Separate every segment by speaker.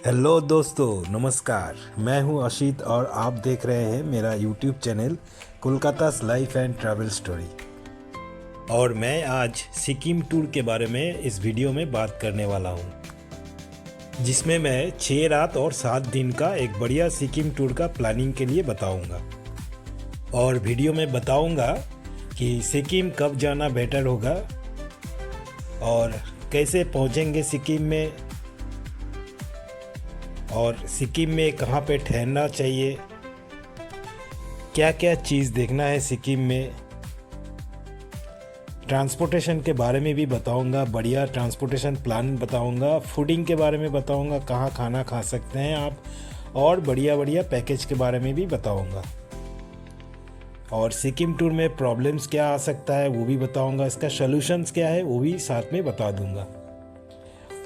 Speaker 1: Hello दोस्तों, नमस्कार। मैं हूं अशित और आप देख रहे हैं मेरा YouTube channel Kolkata's life and travel story. और मैं आज सिक्किम टूर के बारे में इस वीडियो में बात करने वाला हूं, जिसमें मैं 6 रात और 7 दिन का एक बढ़िया सिक्किम टूर का प्लानिंग के लिए बताऊंगा। और वीडियो में बताऊंगा कि सिक्किम कब जाना बेटर होगा और कैसे पहुंचेंगे सिक्किम में, और सिक्किम में कहाँ पे ठहरना चाहिए, क्या क्या चीज़ देखना है सिक्किम में। ट्रांसपोर्टेशन के बारे में भी बताऊंगा, बढ़िया ट्रांसपोर्टेशन प्लान बताऊंगा। फूडिंग के बारे में बताऊंगा, कहाँ खाना खा सकते हैं आप, और बढ़िया बढ़िया पैकेज के बारे में भी बताऊंगा। और सिक्किम टूर में प्रॉब्लम्स क्या आ सकता है वो भी बताऊंगा, इसका सॉल्यूशंस क्या है वो भी साथ में बता दूंगा।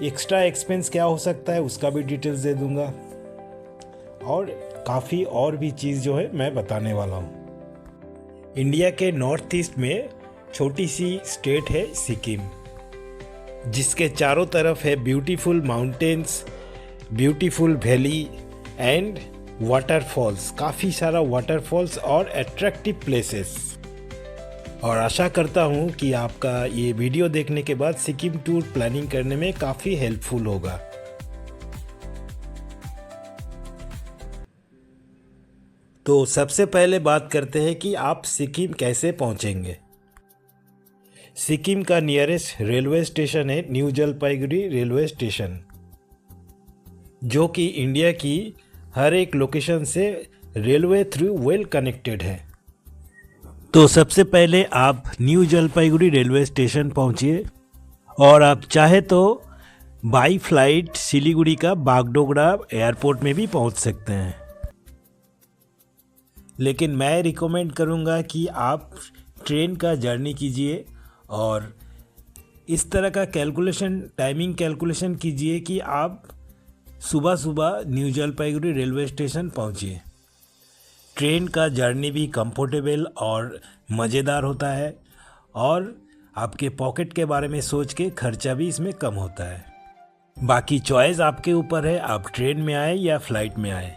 Speaker 1: एक्स्ट्रा एक्सपेंस क्या हो सकता है उसका भी डिटेल्स दे दूंगा, और काफ़ी और भी चीज़ जो है मैं बताने वाला हूँ। इंडिया के नॉर्थ ईस्ट में छोटी सी स्टेट है सिक्किम, जिसके चारों तरफ है beautiful mountains, beautiful valley and waterfalls, काफ़ी सारा वाटरफॉल्स और अट्रैक्टिव प्लेसेस। और आशा करता हूँ कि आपका ये वीडियो देखने के बाद सिक्किम टूर प्लानिंग करने में काफ़ी हेल्पफुल होगा। तो सबसे पहले बात करते हैं कि आप सिक्किम कैसे पहुँचेंगे। सिक्किम का नियरेस्ट रेलवे स्टेशन है न्यू जलपाईगुड़ी रेलवे स्टेशन, जो कि इंडिया की हर एक लोकेशन से रेलवे थ्रू वेल कनेक्टेड है। तो सबसे पहले आप न्यू जलपाईगुड़ी रेलवे स्टेशन पहुंचिए, और आप चाहे तो बाई फ्लाइट सिलीगुड़ी का बागडोगरा एयरपोर्ट में भी पहुंच सकते हैं, लेकिन मैं रिकमेंड करूंगा कि आप ट्रेन का जर्नी कीजिए और इस तरह का टाइमिंग कैलकुलेशन कीजिए कि आप सुबह सुबह न्यू जलपाईगुड़ी रेलवे स्टेशन पहुंचिए। ट्रेन का जर्नी भी कंफर्टेबल और मज़ेदार होता है, और आपके पॉकेट के बारे में सोच के खर्चा भी इसमें कम होता है। बाकी चॉइस आपके ऊपर है, आप ट्रेन में आए या फ्लाइट में आए।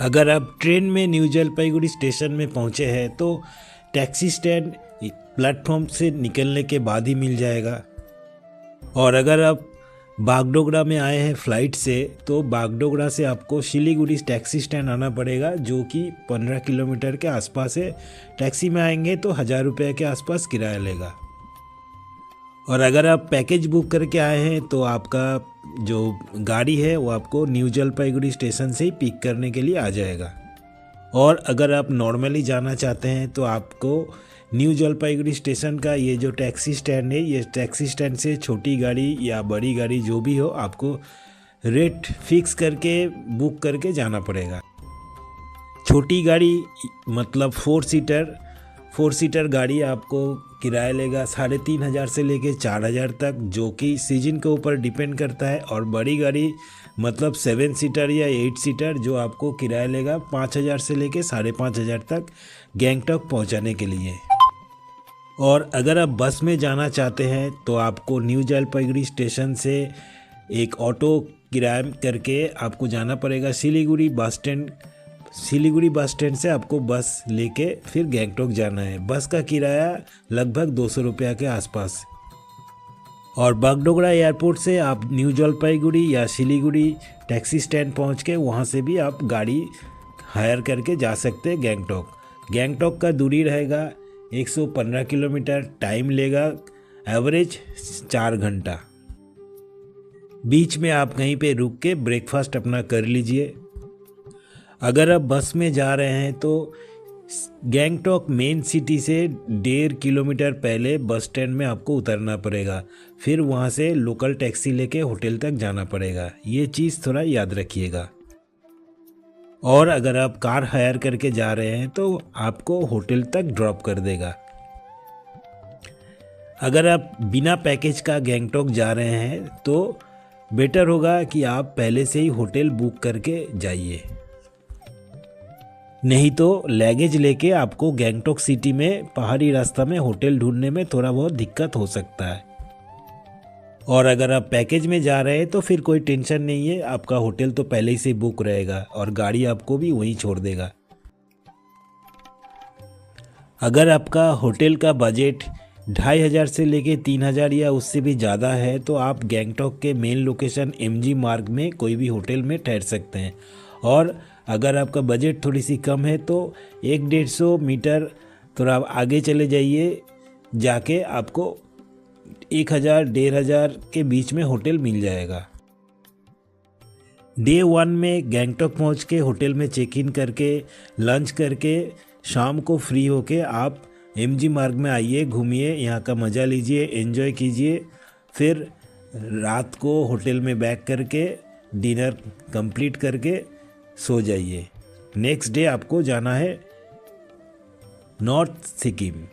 Speaker 1: अगर आप ट्रेन में न्यू जलपाईगुड़ी स्टेशन में पहुंचे हैं तो टैक्सी स्टैंड प्लेटफॉर्म से निकलने के बाद ही मिल जाएगा। और अगर आप बागडोगरा में आए हैं फ्लाइट से, तो बागडोगरा से आपको सिलीगुड़ी टैक्सी स्टैंड आना पड़ेगा, जो कि 15 किलोमीटर के आसपास है। टैक्सी में आएंगे तो 1000 रुपये के आसपास किराया लेगा। और अगर आप पैकेज बुक करके आए हैं तो आपका जो गाड़ी है वो आपको न्यू जलपाईगुड़ी स्टेशन से ही पिक करने के लिए आ जाएगा। और अगर आप नॉर्मली जाना चाहते हैं तो आपको न्यू जलपाईगुड़ी स्टेशन का ये जो टैक्सी स्टैंड है, ये टैक्सी स्टैंड से छोटी गाड़ी या बड़ी गाड़ी जो भी हो, आपको रेट फिक्स करके बुक करके जाना पड़ेगा। छोटी गाड़ी मतलब 4 सीटर गाड़ी आपको किराया लेगा 3500 से लेके 4000 तक, जो कि सीजन के ऊपर डिपेंड करता है। और बड़ी गाड़ी मतलब 7 सीटर या 8 सीटर, जो आपको किराया लेगा 5000 से लेके 5500 तक गैंगटॉक पहुंचाने के लिए। और अगर आप बस में जाना चाहते हैं तो आपको न्यू जलपाईगुड़ी स्टेशन से एक ऑटो किराया करके आपको जाना पड़ेगा Siliguri bus stand. Siliguri bus stand से आपको बस लेके फिर गैंगटॉक जाना है। बस का किराया लगभग 200 रुपये के आसपास। और बागडोगरा एयरपोर्ट से आप न्यू जलपाईगुड़ी या सिलीगुड़ी टैक्सी स्टैंड पहुंच के वहां से भी आप गाड़ी हायर करके जा सकते हैं गैंगटॉक। गैंगटॉक का दूरी रहेगा 115 किलोमीटर, टाइम लेगा एवरेज 4 घंटा। बीच में आप कहीं पे रुक के ब्रेकफास्ट अपना कर लीजिए। अगर आप बस में जा रहे हैं तो गैंगटॉक मेन सिटी से 1.5 किलोमीटर पहले बस स्टैंड में आपको उतरना पड़ेगा, फिर वहाँ से लोकल टैक्सी लेके होटल तक जाना पड़ेगा। ये चीज़ थोड़ा याद रखिएगा। और अगर आप कार हायर करके जा रहे हैं तो आपको होटल तक ड्रॉप कर देगा। अगर आप बिना पैकेज का गैंगटॉक जा रहे हैं तो बेटर होगा कि आप पहले से ही होटल बुक करके जाइए, नहीं तो लगेज लेके आपको गैंगटॉक सिटी में पहाड़ी रास्ता में होटल ढूंढने में थोड़ा बहुत दिक्कत हो सकता है। और अगर आप पैकेज में जा रहे हैं तो फिर कोई टेंशन नहीं है, आपका होटल तो पहले ही से बुक रहेगा और गाड़ी आपको भी वहीं छोड़ देगा। अगर आपका होटल का बजट 2500 से लेके 3000 या उससे भी ज़्यादा है तो आप गैंगटॉक के मेन लोकेशन एमजी मार्ग में कोई भी होटल में ठहर सकते हैं। और अगर आपका बजट थोड़ी सी कम है तो 150 मीटर थोड़ा आगे चले जाइए, जाके आपको 1000-1500 के बीच में होटल मिल जाएगा। डे 1 में गैंगटॉक पहुंच के होटल में चेक इन करके लंच करके शाम को फ्री होके आप एमजी मार्ग में आइए, घूमिए, यहाँ का मज़ा लीजिए, एंजॉय कीजिए। फिर रात को होटल में बैक करके डिनर कंप्लीट करके सो जाइए। नेक्स्ट डे आपको जाना है नॉर्थ सिक्किम।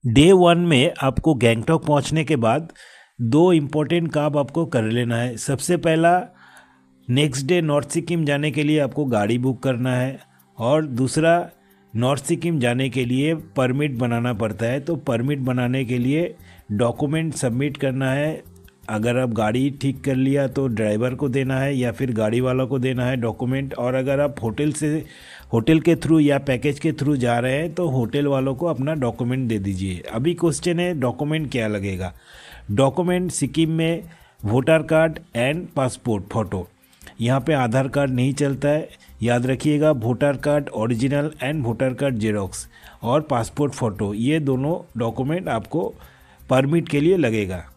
Speaker 1: डे 1 में आपको गैंगटॉक पहुंचने के बाद 2 इम्पोर्टेंट काम आपको कर लेना है। सबसे पहला, नेक्स्ट डे नॉर्थ सिक्किम जाने के लिए आपको गाड़ी बुक करना है, और दूसरा, नॉर्थ सिक्किम जाने के लिए परमिट बनाना पड़ता है। तो परमिट बनाने के लिए डॉक्यूमेंट सबमिट करना है। अगर आप गाड़ी ठीक कर लिया तो ड्राइवर को देना है या फिर गाड़ी वाला को देना है डॉक्यूमेंट। और अगर आप होटल के थ्रू या पैकेज के थ्रू जा रहे हैं तो होटल वालों को अपना डॉक्यूमेंट दे दीजिए। अभी क्वेश्चन है डॉक्यूमेंट क्या लगेगा। डॉक्यूमेंट सिक्किम में voter card and passport photo, यहाँ पे आधार कार्ड नहीं चलता है, याद रखिएगा। Voter card original and voter card xerox और पासपोर्ट फ़ोटो, ये दोनों डॉक्यूमेंट आपको परमिट के लिए लगेगा।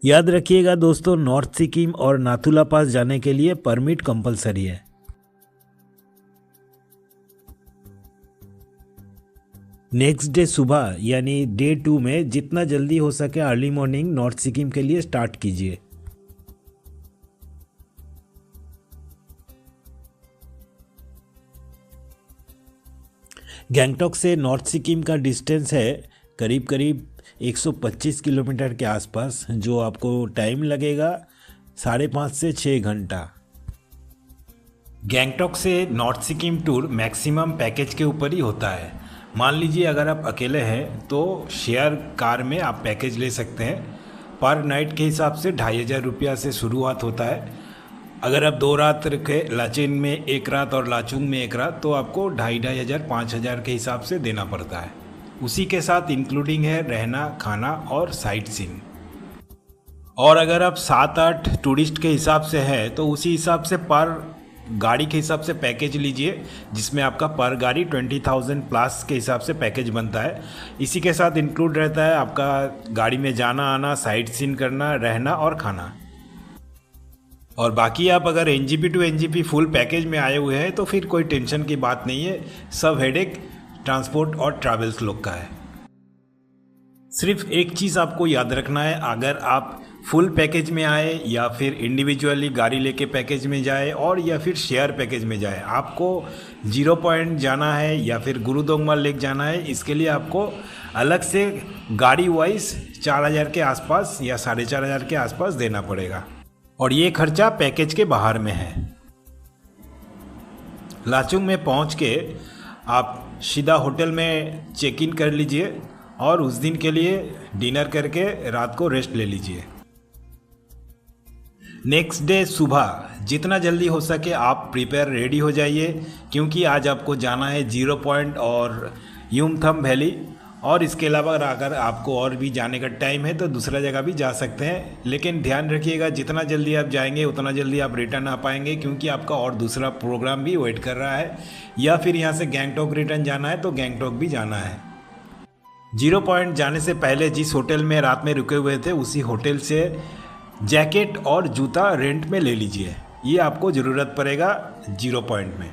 Speaker 1: याद रखिएगा दोस्तों, नॉर्थ सिक्किम और नाथुला पास जाने के लिए परमिट कंपलसरी है। नेक्स्ट डे सुबह यानी डे 2 में जितना जल्दी हो सके अर्ली मॉर्निंग नॉर्थ सिक्किम के लिए स्टार्ट कीजिए। गैंगटॉक से नॉर्थ सिक्किम का डिस्टेंस है करीब करीब 125 किलोमीटर के आसपास, जो आपको टाइम लगेगा 5.5 से 6 घंटा। गैंगटॉक से north Sikkim tour maximum package के ऊपर ही होता है। मान लीजिए अगर आप अकेले हैं तो शेयर कार में आप पैकेज ले सकते हैं। पर नाइट के हिसाब से 2500 रुपया से शुरुआत होता है। अगर आप 2 रात रखे लाचेन में 1 रात और लाचुंग में 1 रात तो आपको 2500-5000 के हिसाब से देना पड़ता है। उसी के साथ इंक्लूडिंग है रहना, खाना और साइट सीइंग। और अगर आप 7-8 टूरिस्ट के हिसाब से है तो उसी हिसाब से पर गाड़ी के हिसाब से पैकेज लीजिए, जिसमें आपका पर गाड़ी 20,000 प्लस के हिसाब से पैकेज बनता है। इसी के साथ इंक्लूड रहता है आपका गाड़ी में जाना आना, साइट सीइंग करना, रहना और खाना। और बाकी आप अगर NJP to NJP full package में आए हुए हैं तो फिर कोई टेंशन की बात नहीं है। सब हेडेक ट्रांसपोर्ट और ट्रैवल्स लोग का है। सिर्फ एक चीज़ आपको याद रखना है, अगर आप फुल पैकेज में आए या फिर इंडिविजुअली गाड़ी लेके पैकेज में जाए और या फिर शेयर पैकेज में जाए, आपको 0 पॉइंट जाना है या फिर गुरुदोंगमा लेक जाना है, इसके लिए आपको अलग से गाड़ी वाइज 4000 के आसपास या 4500 के आसपास देना पड़ेगा। और ये खर्चा पैकेज के बाहर में है। लाचुंग में पहुंच के आप सीधा होटल में चेक इन कर लीजिए और उस दिन के लिए डिनर करके रात को रेस्ट ले लीजिए। नेक्स्ट डे सुबह जितना जल्दी हो सके आप प्रिपेयर रेडी हो जाइए, क्योंकि आज आपको जाना है 0 पॉइंट और युमथम वैली। और इसके अलावा अगर आपको और भी जाने का टाइम है तो दूसरा जगह भी जा सकते हैं, लेकिन ध्यान रखिएगा जितना जल्दी आप जाएंगे उतना जल्दी आप रिटर्न आ पाएंगे, क्योंकि आपका और दूसरा प्रोग्राम भी वेट कर रहा है। या फिर यहाँ से गैंगटॉक रिटर्न जाना है तो गैंगटॉक भी जाना है। 0 पॉइंट जाने से पहले जिस होटल में रात में रुके हुए थे उसी होटल से जैकेट और जूता रेंट में ले लीजिए, ये आपको ज़रूरत पड़ेगा 0 पॉइंट में।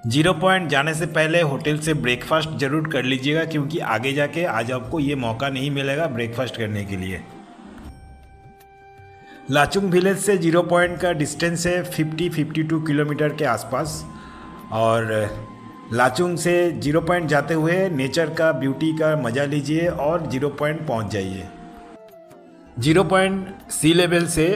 Speaker 1: 0 पॉइंट जाने से पहले होटल से ब्रेकफास्ट जरूर कर लीजिएगा, क्योंकि आगे जाके आज आपको ये मौका नहीं मिलेगा ब्रेकफास्ट करने के लिए। लाचुंग विलेज से 0 पॉइंट का डिस्टेंस है 52 किलोमीटर के आसपास। और लाचुंग से 0 पॉइंट जाते हुए नेचर का ब्यूटी का मज़ा लीजिए और 0 पॉइंट पहुँच जाइए। 0 पॉइंट सी लेवल से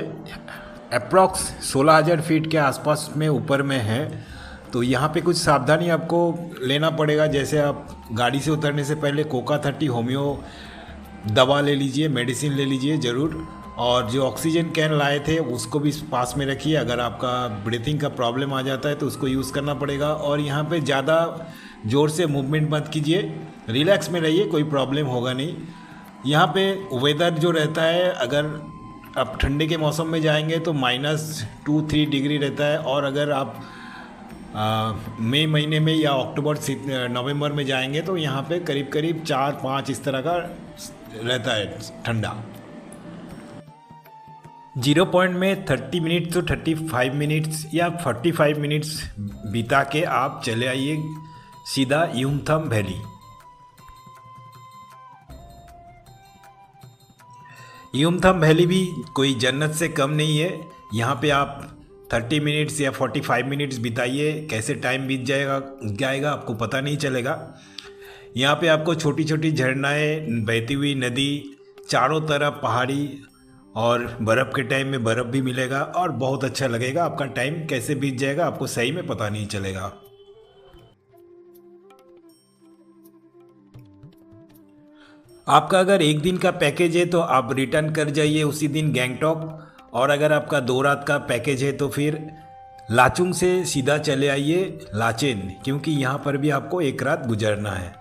Speaker 1: अप्रॉक्स 16,000 फीट के आसपास में ऊपर में है। तो यहाँ पे कुछ सावधानी आपको लेना पड़ेगा, जैसे आप गाड़ी से उतरने से पहले कोका 30 होम्यो दवा ले लीजिए, मेडिसिन ले लीजिए ज़रूर। और जो ऑक्सीजन कैन लाए थे उसको भी पास में रखिए, अगर आपका ब्रीथिंग का प्रॉब्लम आ जाता है तो उसको यूज़ करना पड़ेगा। और यहाँ पे ज़्यादा ज़ोर से मूवमेंट मत कीजिए, रिलैक्स में रहिए, कोई प्रॉब्लम होगा नहीं। यहाँ पे वेदर जो रहता है, अगर आप ठंडे के मौसम में जाएंगे तो -2-3 डिग्री रहता है, और अगर आप मई महीने में या अक्टूबर से नवंबर में जाएंगे तो यहाँ पे करीब करीब 4-5 इस तरह का रहता है ठंडा। 0 पॉइंट में 30 मिनट्स तो 35 मिनट्स या 45 मिनट्स बिता के आप चले आइए सीधा युमथांग वैली। युमथांग वैली भी कोई जन्नत से कम नहीं है। यहाँ पे आप 30 मिनट्स या 45 मिनट्स बिताइए, कैसे टाइम बीत जाएगा आपको पता नहीं चलेगा। यहाँ पे आपको छोटी छोटी झरनाएँ, बहती हुई नदी, चारों तरफ पहाड़ी, और बर्फ़ के टाइम में बर्फ़ भी मिलेगा और बहुत अच्छा लगेगा। आपका टाइम कैसे बीत जाएगा आपको सही में पता नहीं चलेगा। आपका अगर एक दिन का पैकेज है तो आप रिटर्न कर जाइए उसी दिन गैंगटॉक, और अगर आपका 2 रात का पैकेज है तो फिर लाचुंग से सीधा चले आइए लाचेन, क्योंकि यहाँ पर भी आपको 1 रात गुजरना है।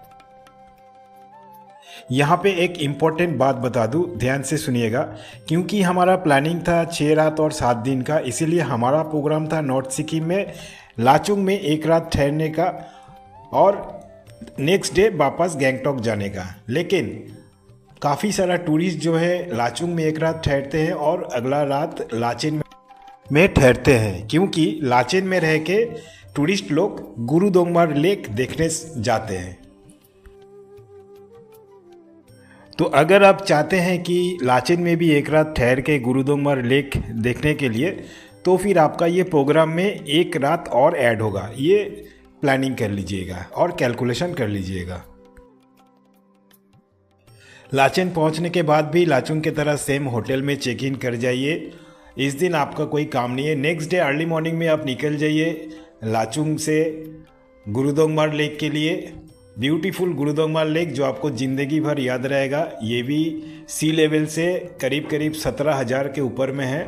Speaker 1: यहाँ पे एक इम्पॉर्टेंट बात बता दूँ, ध्यान से सुनिएगा, क्योंकि हमारा प्लानिंग था 6 रात और 7 दिन का, इसीलिए हमारा प्रोग्राम था नॉर्थ सिक्किम में लाचुंग में 1 रात ठहरने का और नेक्स्ट डे वापस गैंगटॉक जाने का। लेकिन काफ़ी सारा टूरिस्ट जो है लाचुंग में 1 रात ठहरते हैं और अगला रात लाचेन में ठहरते हैं, क्योंकि लाचेन में रह के टूरिस्ट लोग गुरुदोंगमार लेक देखने जाते हैं। तो अगर आप चाहते हैं कि लाचेन में भी 1 रात ठहर के गुरुदोंगमार लेक देखने के लिए, तो फिर आपका ये प्रोग्राम में 1 रात और ऐड होगा। ये प्लानिंग कर लीजिएगा और कैलकुलेशन कर लीजिएगा। लाचेन पहुंचने के बाद भी लाचुंग की तरह सेम होटल में चेक इन कर जाइए। इस दिन आपका कोई काम नहीं है। नेक्स्ट डे अर्ली मॉर्निंग में आप निकल जाइए लाचुंग से गुरुदोंगमार लेक के लिए। ब्यूटीफुल गुरुदोंगमार लेक जो आपको ज़िंदगी भर याद रहेगा। ये भी सी लेवल से करीब करीब 17,000 के ऊपर में है।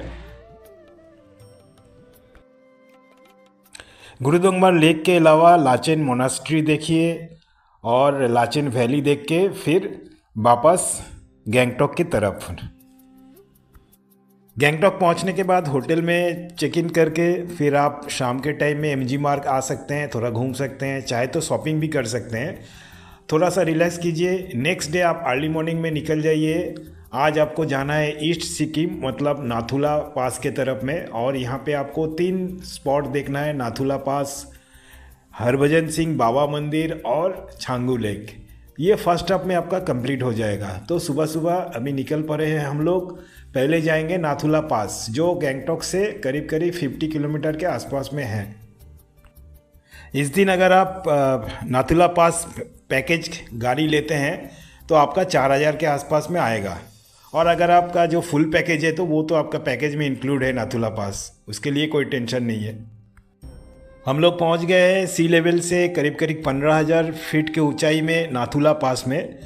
Speaker 1: गुरुदोंगमार लेक के अलावा लाचेन मोनास्ट्री देखिए और लाचेन वैली देख के फिर वापस गैंगटॉक की तरफ। गैंगटॉक पहुंचने के बाद होटल में चेक इन करके फिर आप शाम के टाइम में एमजी मार्ग आ सकते हैं, थोड़ा घूम सकते हैं, चाहे तो शॉपिंग भी कर सकते हैं, थोड़ा सा रिलैक्स कीजिए। नेक्स्ट डे आप अर्ली मॉर्निंग में निकल जाइए। आज आपको जाना है ईस्ट सिक्किम, मतलब नाथुला पास के तरफ में, और यहाँ पे आपको 3 स्पॉट देखना है, नाथुला पास, हरभजन सिंह बाबा मंदिर और छांगू लेक। ये फर्स्ट हाफ में आपका कंप्लीट हो जाएगा। तो सुबह सुबह अभी निकल पड़े हैं हम लोग। पहले जाएंगे नाथुला पास जो गैंगटॉक से करीब करीब 50 किलोमीटर के आसपास में है। इस दिन अगर आप नाथुला पास पैकेज गाड़ी लेते हैं तो आपका 4,000 के आसपास में आएगा, और अगर आपका जो फुल पैकेज है तो वो तो आपका पैकेज में इंक्लूड है नाथुला पास, उसके लिए कोई टेंशन नहीं है। हम लोग पहुंच गए हैं सी लेवल से करीब करीब 15,000 फीट के ऊंचाई में नाथुला पास में।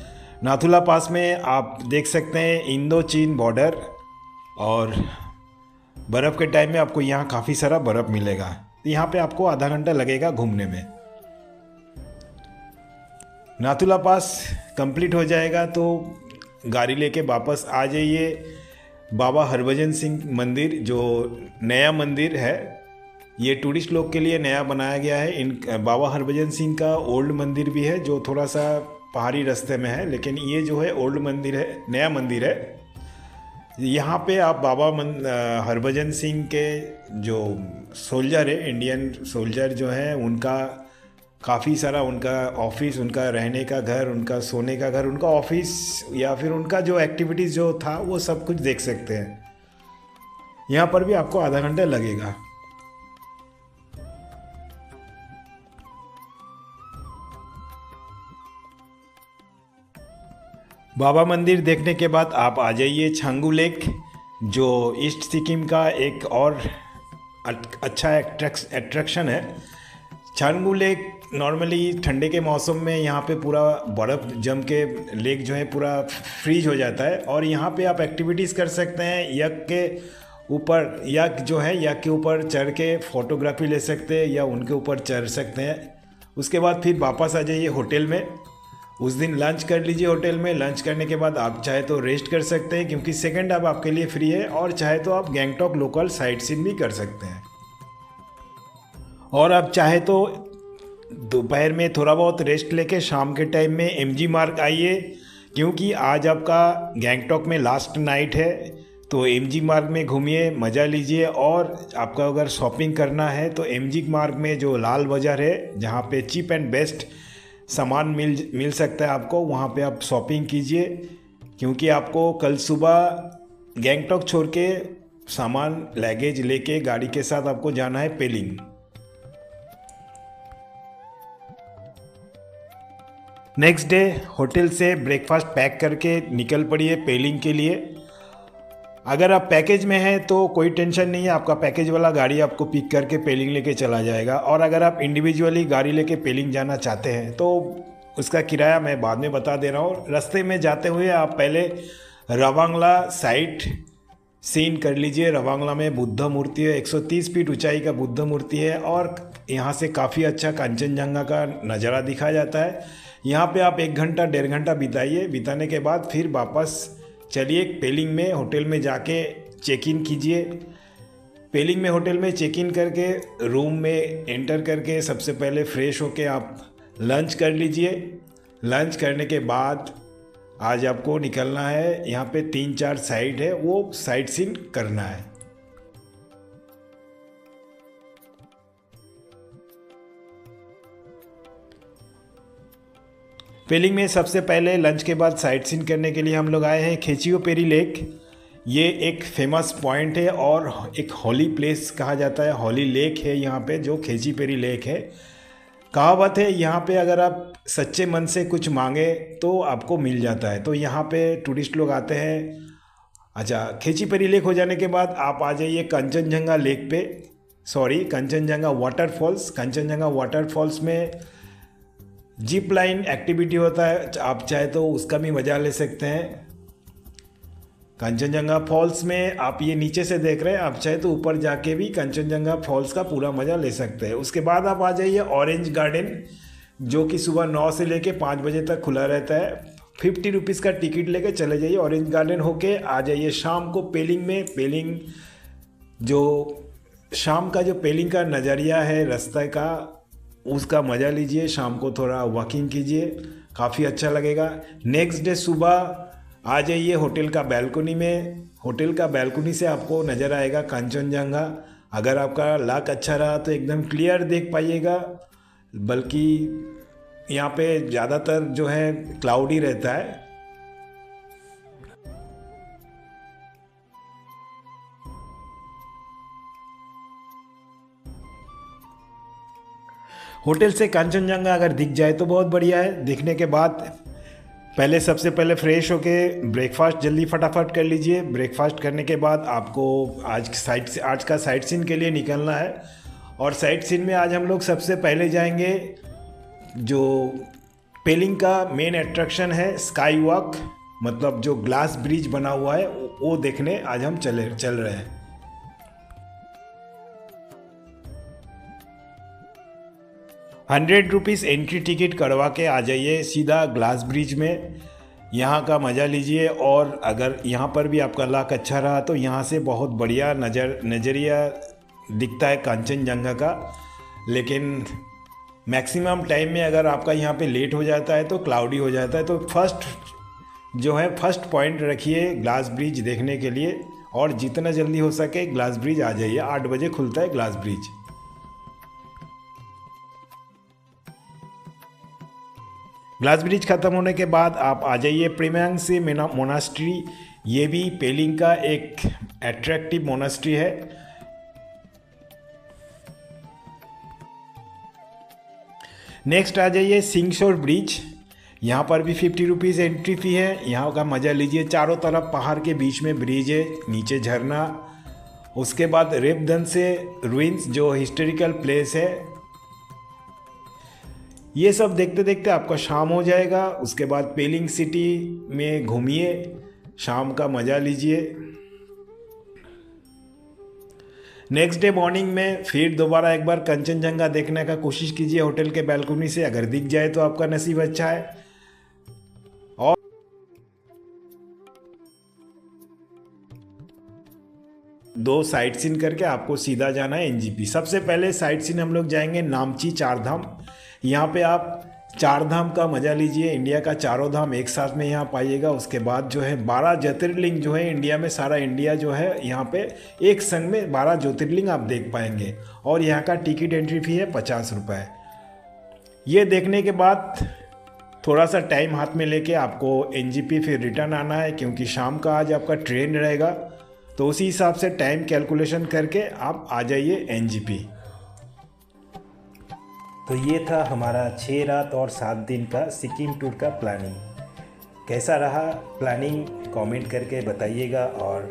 Speaker 1: नाथुला पास में आप देख सकते हैं इंडो चीन बॉर्डर, और बर्फ़ के टाइम में आपको यहाँ काफ़ी सारा बर्फ़ मिलेगा। तो यहाँ पे आपको आधा घंटा लगेगा घूमने में। नाथुला पास कंप्लीट हो जाएगा तो गाड़ी लेके वापस आ जाइए बाबा हरभजन सिंह मंदिर, जो नया मंदिर है। ये टूरिस्ट लोग के लिए नया बनाया गया है। इन बाबा हरभजन सिंह का ओल्ड मंदिर भी है जो थोड़ा सा पहाड़ी रास्ते में है, लेकिन ये जो है ओल्ड मंदिर है, नया मंदिर है। यहाँ पे आप बाबा हरभजन सिंह के जो सोल्जर है, इंडियन सोल्जर जो है, उनका काफ़ी सारा उनका ऑफिस, उनका रहने का घर, उनका सोने का घर, उनका ऑफिस या फिर उनका जो एक्टिविटीज़ जो था वो सब कुछ देख सकते हैं। यहाँ पर भी आपको आधा घंटा लगेगा। बाबा मंदिर देखने के बाद आप आ जाइए छांगू लेक, जो ईस्ट सिक्किम का एक और अच्छा अट्रैक्शन है। छांगू लेक नॉर्मली ठंडे के मौसम में यहाँ पे पूरा बर्फ़ जम के लेक जो है पूरा फ्रीज हो जाता है, और यहाँ पे आप एक्टिविटीज़ कर सकते हैं। यक के ऊपर यक जो है यक के ऊपर चढ़ के फ़ोटोग्राफी ले सकते हैं या उनके ऊपर चढ़ सकते हैं। उसके बाद फिर वापस आ जाइए होटल में। उस दिन लंच कर लीजिए होटल में। लंच करने के बाद आप चाहे तो रेस्ट कर सकते हैं क्योंकि सेकेंड हाफ आपके लिए फ्री है, और चाहे तो आप गैंगटॉक लोकल साइट सीन भी कर सकते हैं। और आप चाहे तो दोपहर में थोड़ा बहुत रेस्ट लेके शाम के टाइम में एमजी मार्ग आइए, क्योंकि आज आपका गैंगटॉक में लास्ट नाइट है। तो एमजी मार्ग में घूमिए, मज़ा लीजिए। और आपका अगर शॉपिंग करना है तो एमजी मार्ग में जो लाल बाज़ार है, जहाँ पे चीप एंड बेस्ट सामान मिल सकता है आपको, वहाँ पे आप शॉपिंग कीजिए, क्योंकि आपको कल सुबह गैंगटॉक छोड़ के सामान लगेज लेके गाड़ी के साथ आपको जाना है पेलिंग। नेक्स्ट डे होटल से ब्रेकफास्ट पैक करके निकल पड़िए पेलिंग के लिए। अगर आप पैकेज में हैं तो कोई टेंशन नहीं है, आपका पैकेज वाला गाड़ी आपको पिक करके पेलिंग लेके चला जाएगा। और अगर आप इंडिविजुअली गाड़ी लेके पेलिंग जाना चाहते हैं तो उसका किराया मैं बाद में बता दे रहा हूँ। रास्ते में जाते हुए आप पहले रवांगला साइट सीन कर लीजिए। रवांगला में बुद्ध मूर्ति है, 130 फीट ऊंचाई का बुद्ध मूर्ति है, और यहाँ से काफ़ी अच्छा कंचनजंगा का नज़ारा दिखा जाता है। यहाँ पे आप 1 घंटा 1.5 घंटा बिताइए। बिताने के बाद फिर वापस चलिए पेलिंग में होटल में जाके चेक इन कीजिए। पेलिंग में होटल में चेक इन करके रूम में एंटर करके सबसे पहले फ्रेश होके आप लंच कर लीजिए। लंच करने के बाद आज आपको निकलना है, यहाँ पे 3-4 साइट है, वो साइट सीन करना है। पेलिंग में सबसे पहले लंच के बाद साइट सीन करने के लिए हम लोग आए हैं खेचियो पेरी लेक। ये एक फेमस पॉइंट है और एक हॉली प्लेस कहा जाता है, हॉली लेक है यहाँ पे, जो खेची पेरी लेक है। कहावत है यहाँ पे अगर आप सच्चे मन से कुछ मांगे तो आपको मिल जाता है। तो यहाँ पे टूरिस्ट लोग आते हैं। अच्छा, खेची पेरी लेक हो जाने के बाद आप आ जाइए कंचनजंगा लेक पे, कंचनजंगा वाटरफॉल्स। कंचनजंगा वाटरफॉल्स में जिप लाइन एक्टिविटी होता है, आप चाहे तो उसका भी मज़ा ले सकते हैं। कंचनजंगा फॉल्स में आप ये नीचे से देख रहे हैं, आप चाहे तो ऊपर जाके भी कंचनजंगा फॉल्स का पूरा मज़ा ले सकते हैं। उसके बाद आप आ जाइए ऑरेंज गार्डन, जो कि सुबह 9 से लेके 5 बजे तक खुला रहता है। 50 रुपीज़ का टिकट लेके चले जाइए ऑरेंज गार्डन होके आ जाइए शाम को पेलिंग में। पेलिंग जो शाम का जो पेलिंग का नज़रिया है रास्ते का, उसका मज़ा लीजिए। शाम को थोड़ा वॉकिंग कीजिए, काफ़ी अच्छा लगेगा। नेक्स्ट डे सुबह आ जाइए होटल का बैल्कनी में। होटल का बैल्कनी से आपको नज़र आएगा कंचनजंगा। अगर आपका लक अच्छा रहा तो एकदम क्लियर देख पाइएगा, बल्कि यहाँ पे ज़्यादातर जो है क्लाउडी रहता है। होटल से कंचनजंगा अगर दिख जाए तो बहुत बढ़िया है। दिखने के बाद सबसे पहले फ्रेश होके ब्रेकफास्ट जल्दी फटाफट कर लीजिए। ब्रेकफास्ट करने के बाद आपको आज का साइट सीन के लिए निकलना है। और साइट सीन में आज हम लोग सबसे पहले जाएंगे, जो पेलिंग का मेन अट्रैक्शन है स्काई वॉक, मतलब जो ग्लास ब्रिज बना हुआ है वो देखने आज हम चल रहे हैं। ₹100 एंट्री टिकट करवा के आ जाइए सीधा ग्लास ब्रिज में। यहाँ का मज़ा लीजिए। और अगर यहाँ पर भी आपका लक अच्छा रहा तो यहाँ से बहुत बढ़िया नज़रिया दिखता है कंचनजंगा का। लेकिन मैक्सिमम टाइम में अगर आपका यहाँ पे लेट हो जाता है तो क्लाउडी हो जाता है। तो फर्स्ट पॉइंट रखिए ग्लास ब्रिज देखने के लिए, और जितना जल्दी हो सके ग्लास ब्रिज आ जाइए। 8 बजे खुलता है ग्लास ब्रिज। ग्लास ब्रिज ख़त्म होने के बाद आप आ जाइए प्रेमांग से मोनास्ट्री। ये भी पेलिंग का एक अट्रैक्टिव मोनास्ट्री है। नेक्स्ट आ जाइए सिंगशोर ब्रिज। यहाँ पर भी ₹50 एंट्री फ़ी है। यहाँ का मज़ा लीजिए। चारों तरफ पहाड़ के बीच में ब्रिज है, नीचे झरना। उसके बाद रेपदन से रुइंस जो हिस्टोरिकल प्लेस है, ये सब देखते देखते आपका शाम हो जाएगा। उसके बाद पेलिंग सिटी में घूमिए, शाम का मज़ा लीजिए। नेक्स्ट डे मॉर्निंग में फिर दोबारा एक बार कंचनजंगा देखने का कोशिश कीजिए होटल के बैल्कनी से। अगर दिख जाए तो आपका नसीब अच्छा है। और 2 साइट सीन करके आपको सीधा जाना है एनजीपी। सबसे पहले साइट सीन हम लोग जाएंगे नामची चारधाम। यहाँ पे आप चार धाम का मज़ा लीजिए। इंडिया का चारों धाम एक साथ में यहाँ पाइएगा। उसके बाद जो है 12 ज्योतिर्लिंग जो है इंडिया में, सारा इंडिया जो है यहाँ पे एक संग में 12 ज्योतिर्लिंग आप देख पाएंगे। और यहाँ का टिकट एंट्री फी है 50 रुपये। ये देखने के बाद थोड़ा सा टाइम हाथ में लेके आपको एनजीपी फिर रिटर्न आना है, क्योंकि शाम का आज आपका ट्रेन रहेगा। तो उसी हिसाब से टाइम कैलकुलेशन करके आप आ जाइए एनजीपी। तो ये था हमारा 6 रात और 7 दिन का सिक्किम टूर का प्लानिंग। कैसा रहा प्लानिंग कमेंट करके बताइएगा और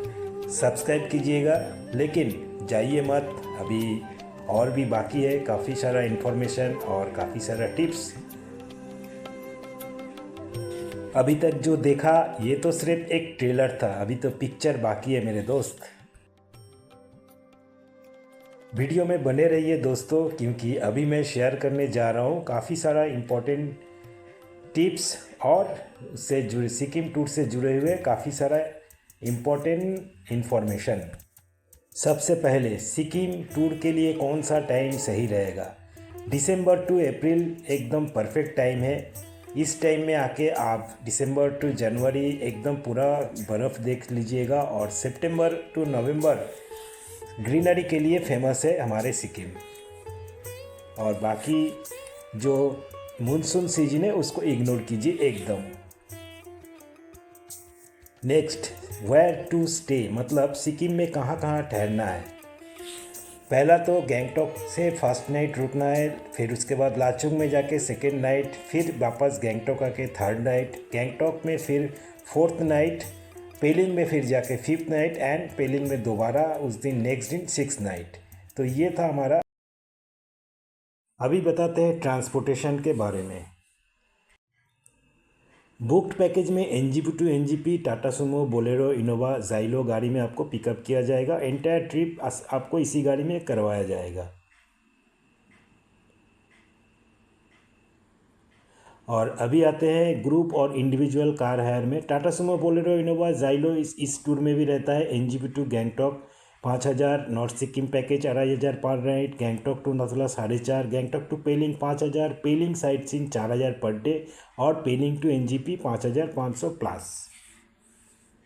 Speaker 1: सब्सक्राइब कीजिएगा। लेकिन जाइए मत, अभी और भी बाकी है काफ़ी सारा इन्फॉर्मेशन और काफ़ी सारा टिप्स। अभी तक जो देखा ये तो सिर्फ एक ट्रेलर था, अभी तो पिक्चर बाकी है मेरे दोस्त। वीडियो में बने रहिए दोस्तों, क्योंकि अभी मैं शेयर करने जा रहा हूँ काफ़ी सारा इम्पोर्टेंट टिप्स और उससे जुड़े सिक्किम टूर से जुड़े हुए काफ़ी सारा इम्पोर्टेंट इन्फॉर्मेशन। सबसे पहले सिक्किम टूर के लिए कौन सा टाइम सही रहेगा। दिसंबर टू अप्रैल एकदम परफेक्ट टाइम है। इस टाइम में आके आप दिसंबर टू जनवरी एकदम पूरा बर्फ़ देख लीजिएगा। और सितंबर टू नवंबर ग्रीनरी के लिए फेमस है हमारे सिक्किम। और बाकी जो मानसून सीजन है उसको इग्नोर कीजिए एकदम। नेक्स्ट, वेयर टू स्टे, मतलब सिक्किम में कहाँ कहाँ ठहरना है। पहला तो गैंगटॉक से फर्स्ट नाइट रुकना है, फिर उसके बाद लाचुंग में जाके सेकेंड नाइट, फिर वापस गैंगटॉक आके थर्ड नाइट, गैंगटॉक में फिर फोर्थ नाइट, पेलिंग में फिर जाके फिफ्थ नाइट एंड पेलिंग में दोबारा उस दिन नेक्स्ट दिन सिक्स नाइट। तो ये था हमारा। अभी बताते हैं ट्रांसपोर्टेशन के बारे में। बुक्ड पैकेज में NJP to NJP Tata Sumo, Bolero, Innova, Xylo गाड़ी में आपको पिकअप किया जाएगा। एंटायर ट्रिप आपको इसी गाड़ी में करवाया जाएगा। और अभी आते हैं ग्रुप और इंडिविजुअल कार हायर में। Tata Sumo, Bolero, Innova, Xylo इस टूर में भी रहता है। NJP to Gangtok 5000, North Sikkim package 2500 per night, Gangtok to Nathula 4,500, Gangtok to Pelling 5000, Pelling sight seen 4000 per day और पेलिंग टू एनजीपी 5500 प्लस।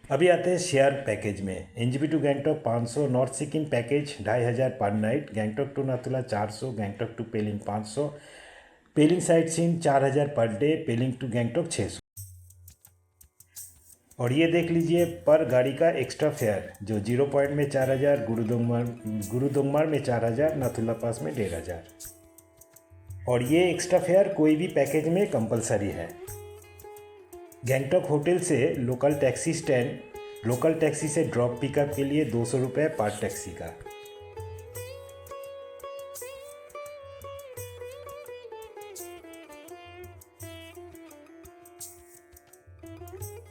Speaker 1: अभी आते हैं शेयर पैकेज में। NJP to Gangtok 500, North Sikkim package 2500 per night, Gangtok to Nathula 400, Gangtok to Pelling 500, Pelling sight seen 4000 per day, पेलिंग to Gangtok 600। और ये देख लीजिए पर गाड़ी का एक्स्ट्रा फेयर, जो 0 पॉइंट में 4000, गुरुदोंगमार में 4000, नाथुला पास में 1500। और ये एक्स्ट्रा फेयर कोई भी पैकेज में कंपलसरी है। गैंगटॉक होटल से local taxi stand, local taxi से ड्रॉप पिकअप के लिए 200 रुपये पर टैक्सी का।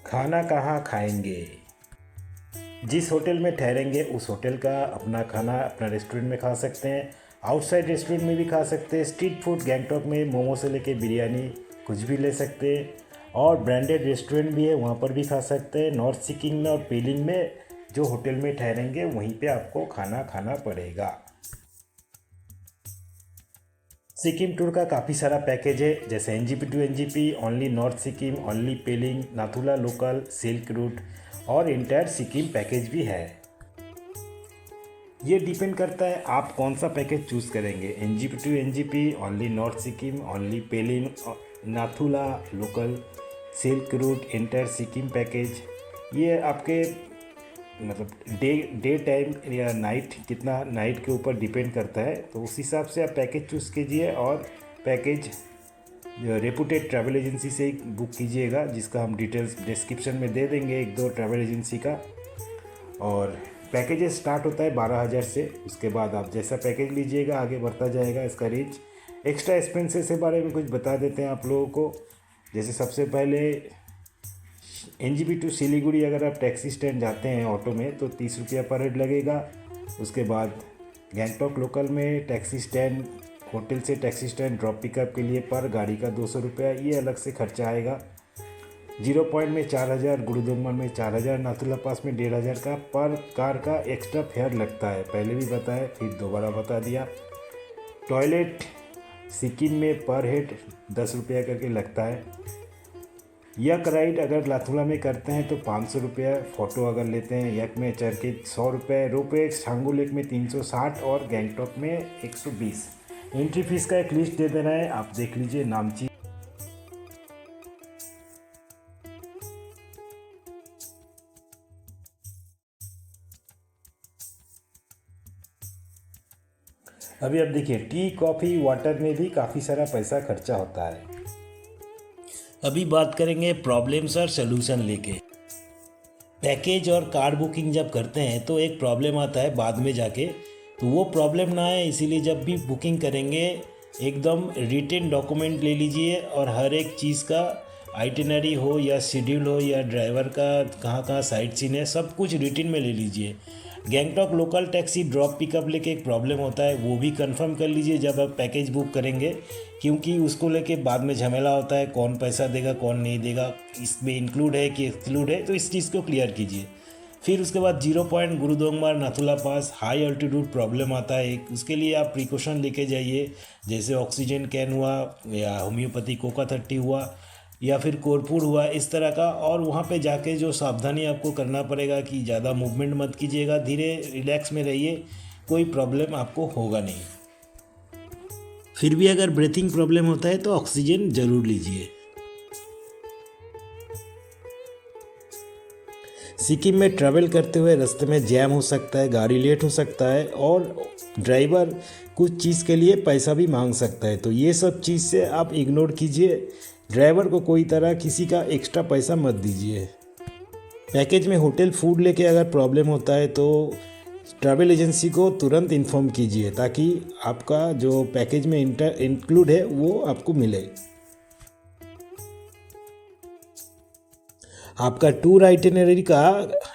Speaker 1: खाना कहाँ खाएंगे। जिस होटल में ठहरेंगे उस होटल का अपना खाना अपना रेस्टोरेंट में खा सकते हैं, आउटसाइड रेस्टोरेंट में भी खा सकते हैं। स्ट्रीट फूड गैंगटॉक में मोमो से लेके बिरयानी कुछ भी ले सकते हैं। और ब्रांडेड रेस्टोरेंट भी है, वहाँ पर भी खा सकते हैं। नॉर्थ सिक्किम में और पेलिंग में जो होटल में ठहरेंगे वहीं पे आपको खाना खाना पड़ेगा। सिक्किम टूर का काफ़ी सारा पैकेज है, जैसे NJP to NJP, only North Sikkim, only Pelling, Nathula local, Silk Route और इंटायर सिक्किम पैकेज भी है। ये डिपेंड करता है आप कौन सा पैकेज चूज़ करेंगे। NJP to NJP, only North Sikkim, only Pelling, Nathula local, Silk Route, entire Sikkim package. ये आपके मतलब डे टाइम या नाइट, कितना नाइट के ऊपर डिपेंड करता है। तो उस हिसाब से आप पैकेज चूज़ कीजिए और पैकेज रेपुटेड ट्रैवल एजेंसी से ही बुक कीजिएगा, जिसका हम डिटेल्स डिस्क्रिप्शन में दे देंगे 1-2 ट्रैवल एजेंसी का। और पैकेजेस स्टार्ट होता है 12,000 से। उसके बाद आप जैसा पैकेज लीजिएगा आगे बढ़ता जाएगा इसका रेंज। एक्स्ट्रा एक्सपेंसेस के बारे में कुछ बता देते हैं आप लोगों को। जैसे सबसे पहले एनजेपी टू सिलीगुड़ी अगर आप टैक्सी स्टैंड जाते हैं ऑटो में तो 30 रुपया पर हेड लगेगा। उसके बाद गैंगटॉक लोकल में टैक्सी स्टैंड, होटल से टैक्सी स्टैंड ड्रॉप पिकअप के लिए पर गाड़ी का 200 रुपया, ये अलग से खर्चा आएगा। 0 पॉइंट में 4000, गुरुदोंगमन में 4000, नाथुला पास में 1500 का पर कार का एक्स्ट्रा फेयर लगता है। पहले भी बताया फिर दोबारा बता दिया। टॉयलेट सिक्किम में पर हेड 10 रुपया करके लगता है। यक राइड अगर लाथुला में करते हैं तो 500 रुपया, फ़ोटो अगर लेते हैं यक में चढ़ के 100 रुपये, रोपवे छांगू लेक में 360 और गैंगटॉक में 120। एंट्री फीस का एक लिस्ट दे देना है, आप देख लीजिए नामची। अभी अब देखिए टी, कॉफ़ी, वाटर में भी काफ़ी सारा पैसा खर्चा होता है। अभी बात करेंगे प्रॉब्लम्स और सलूशन लेके। पैकेज और कार बुकिंग जब करते हैं तो एक प्रॉब्लम आता है बाद में जाके, तो वो प्रॉब्लम ना आए इसीलिए जब भी बुकिंग करेंगे एकदम रिटन डॉक्यूमेंट ले लीजिए और हर एक चीज़ का आइटिनरी हो या शेड्यूल हो या ड्राइवर का कहाँ कहाँ साइट सीन है, सब कुछ रिटन में ले लीजिए। Gangtok local taxi drop pickup लेके एक प्रॉब्लम होता है, वो भी कंफर्म कर लीजिए जब आप पैकेज बुक करेंगे, क्योंकि उसको लेके बाद में झमेला होता है, कौन पैसा देगा कौन नहीं देगा, इसमें इंक्लूड है कि एक्सक्लूड है, तो इस चीज़ को क्लियर कीजिए। फिर उसके बाद 0 पॉइंट गुरुदोंगमार नाथुला पास हाई अल्टीट्यूड प्रॉब्लम आता है एक, उसके लिए आप प्रिकॉशन लेके जाइए, जैसे ऑक्सीजन कैन हुआ या होम्योपैथी कोका 30 हुआ या फिर कोरपुर हुआ, इस तरह का। और वहाँ पे जाके जो सावधानी आपको करना पड़ेगा कि ज़्यादा मूवमेंट मत कीजिएगा, धीरे रिलैक्स में रहिए, कोई प्रॉब्लम आपको होगा नहीं। फिर भी अगर ब्रीथिंग प्रॉब्लम होता है तो ऑक्सीजन ज़रूर लीजिए। सिक्किम में ट्रैवल करते हुए रास्ते में जैम हो सकता है, गाड़ी लेट हो सकता है और ड्राइवर कुछ चीज़ के लिए पैसा भी मांग सकता है, तो ये सब चीज़ से आप इग्नोर कीजिए। ड्राइवर को कोई तरह किसी का एक्स्ट्रा पैसा मत दीजिए। पैकेज में होटल फूड लेके अगर प्रॉब्लम होता है तो ट्रैवल एजेंसी को तुरंत इन्फॉर्म कीजिए ताकि आपका जो पैकेज में इंक्लूड है वो आपको मिले। आपका टूर आइटिनरी का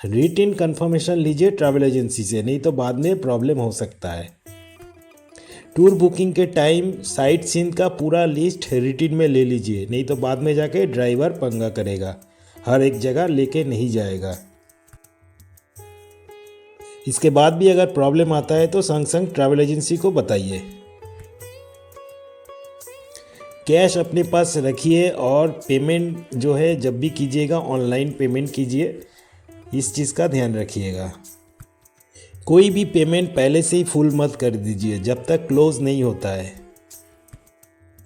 Speaker 1: रिटन कंफर्मेशन लीजिए ट्रैवल एजेंसी से, नहीं तो बाद में प्रॉब्लम हो सकता है। टूर बुकिंग के टाइम साइट सीन का पूरा लिस्ट रिटन में ले लीजिए, नहीं तो बाद में जाके ड्राइवर पंगा करेगा, हर एक जगह लेके नहीं जाएगा। इसके बाद भी अगर प्रॉब्लम आता है तो संग संग ट्रैवल एजेंसी को बताइए। कैश अपने पास रखिए और पेमेंट जो है जब भी कीजिएगा ऑनलाइन पेमेंट कीजिए, इस चीज़ का ध्यान रखिएगा। कोई भी पेमेंट पहले से ही फुल मत कर दीजिए जब तक क्लोज नहीं होता है,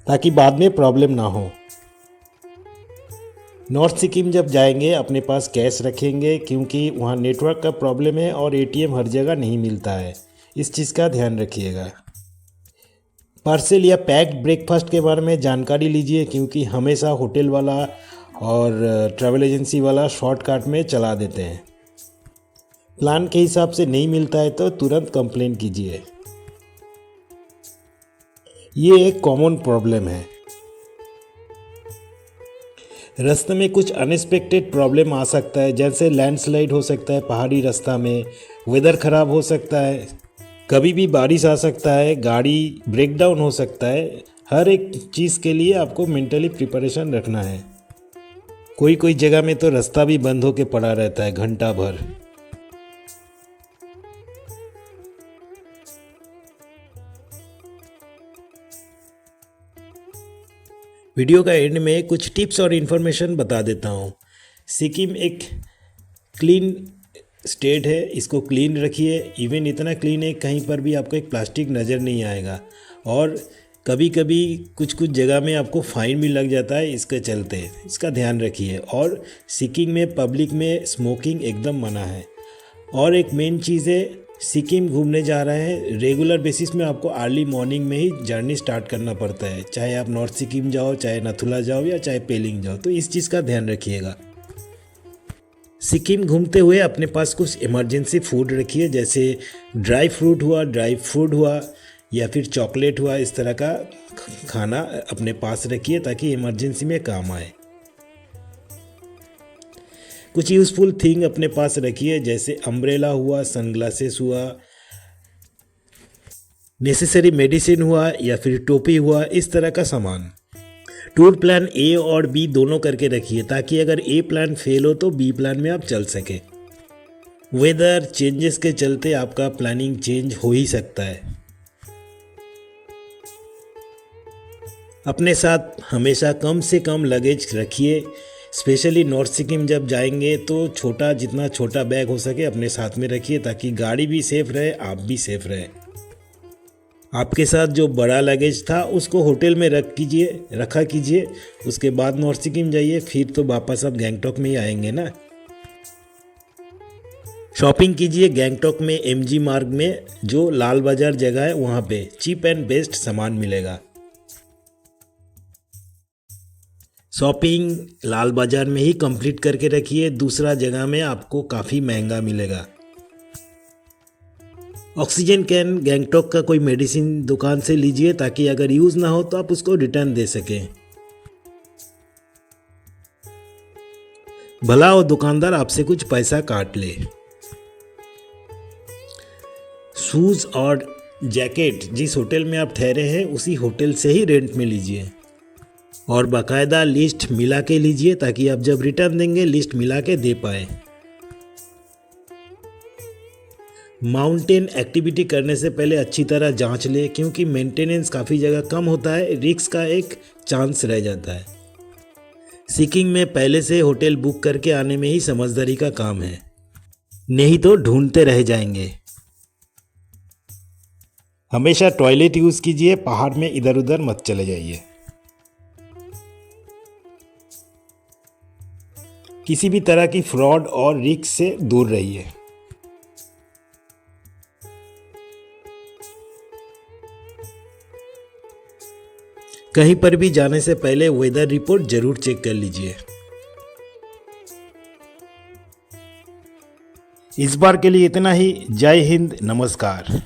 Speaker 1: ताकि बाद में प्रॉब्लम ना हो। नॉर्थ सिक्किम जब जाएंगे अपने पास कैश रखेंगे, क्योंकि वहाँ नेटवर्क का प्रॉब्लम है और एटीएम हर जगह नहीं मिलता है, इस चीज़ का ध्यान रखिएगा। पार्सल या पैक्ड ब्रेकफास्ट के बारे में जानकारी लीजिए, क्योंकि हमेशा होटल वाला और ट्रैवल एजेंसी वाला शॉर्टकट में चला देते हैं। प्लान के हिसाब से नहीं मिलता है तो तुरंत कंप्लेंट कीजिए, ये एक कॉमन प्रॉब्लम है। रास्ते में कुछ अनएक्सपेक्टेड प्रॉब्लम आ सकता है, जैसे लैंडस्लाइड हो सकता है पहाड़ी रास्ता में, वेदर ख़राब हो सकता है, कभी भी बारिश आ सकता है, गाड़ी ब्रेक डाउन हो सकता है। हर एक चीज़ के लिए आपको मेंटली प्रिपरेशन रखना है। कोई कोई जगह में तो रास्ता भी बंद होके पड़ा रहता है घंटा भर। वीडियो का एंड में कुछ टिप्स और इन्फॉर्मेशन बता देता हूँ। सिक्किम एक क्लीन स्टेट है, इसको क्लीन रखिए। इवन इतना क्लीन है कहीं पर भी आपको एक प्लास्टिक नज़र नहीं आएगा, और कभी कभी कुछ जगह में आपको फाइन भी लग जाता है इसके चलते, इसका ध्यान रखिए। और सिक्किम में पब्लिक में स्मोकिंग एकदम मना है। और एक मेन चीज़ है, सिक्किम घूमने जा रहे हैं रेगुलर बेसिस में आपको अर्ली मॉर्निंग में ही जर्नी स्टार्ट करना पड़ता है, चाहे आप नॉर्थ सिक्किम जाओ, चाहे नथुला जाओ या चाहे पेलिंग जाओ, तो इस चीज़ का ध्यान रखिएगा। सिक्किम घूमते हुए अपने पास कुछ इमरजेंसी फूड रखिए, जैसे ड्राई फ्रूट हुआ या फिर चॉकलेट हुआ, इस तरह का खाना अपने पास रखिए ताकि इमरजेंसी में काम आए। कुछ यूज़फुल थिंग अपने पास रखिए, जैसे अम्ब्रेला हुआ, सनग्लासेस हुआ, नेसेसरी मेडिसिन हुआ या फिर टोपी हुआ, इस तरह का सामान। टूर प्लान ए और बी दोनों करके रखिए ताकि अगर ए प्लान फेल हो तो बी प्लान में आप चल सके। वेदर चेंजेस के चलते आपका प्लानिंग चेंज हो ही सकता है। अपने साथ हमेशा कम से कम लगेज रखिए। स्पेशली नॉर्थ सिक्किम जब जाएंगे तो जितना छोटा बैग हो सके अपने साथ में रखिए ताकि गाड़ी भी सेफ रहे, आप भी सेफ रहे। आपके साथ जो बड़ा लगेज था उसको होटल में रखा कीजिए। उसके बाद नॉर्थ सिक्किम जाइए, फिर तो वापस आप गैंगटॉक में ही आएंगे ना। शॉपिंग कीजिए गैंगटॉक में एमजी मार्ग में, जो लाल बाजार जगह है वहाँ पे चीप एंड बेस्ट सामान मिलेगा। शॉपिंग लाल बाजार में ही कंप्लीट करके रखिए, दूसरा जगह में आपको काफ़ी महंगा मिलेगा। ऑक्सीजन कैन गैंगटॉक का कोई मेडिसिन दुकान से लीजिए ताकि अगर यूज़ ना हो तो आप उसको रिटर्न दे सकें। भला वो दुकानदार आपसे कुछ पैसा काट ले। शूज़ और जैकेट जिस होटल में आप ठहरे हैं उसी होटल से ही रेंट में लीजिए और बाकायदा लिस्ट मिला के लीजिए ताकि आप जब रिटर्न देंगे लिस्ट मिला के दे पाए। माउंटेन एक्टिविटी करने से पहले अच्छी तरह जांच ले, क्योंकि मेंटेनेंस काफ़ी जगह कम होता है, रिस्क का एक चांस रह जाता है। सिक्किम में पहले से होटल बुक करके आने में ही समझदारी का काम है, नहीं तो ढूंढते रह जाएंगे। हमेशा टॉयलेट यूज़ कीजिए, पहाड़ में इधर उधर मत चले जाइए। किसी भी तरह की फ्रॉड और रिस्क से दूर रहिए। कहीं पर भी जाने से पहले वेदर रिपोर्ट जरूर चेक कर लीजिए। इस बार के लिए इतना ही। जय हिंद, नमस्कार।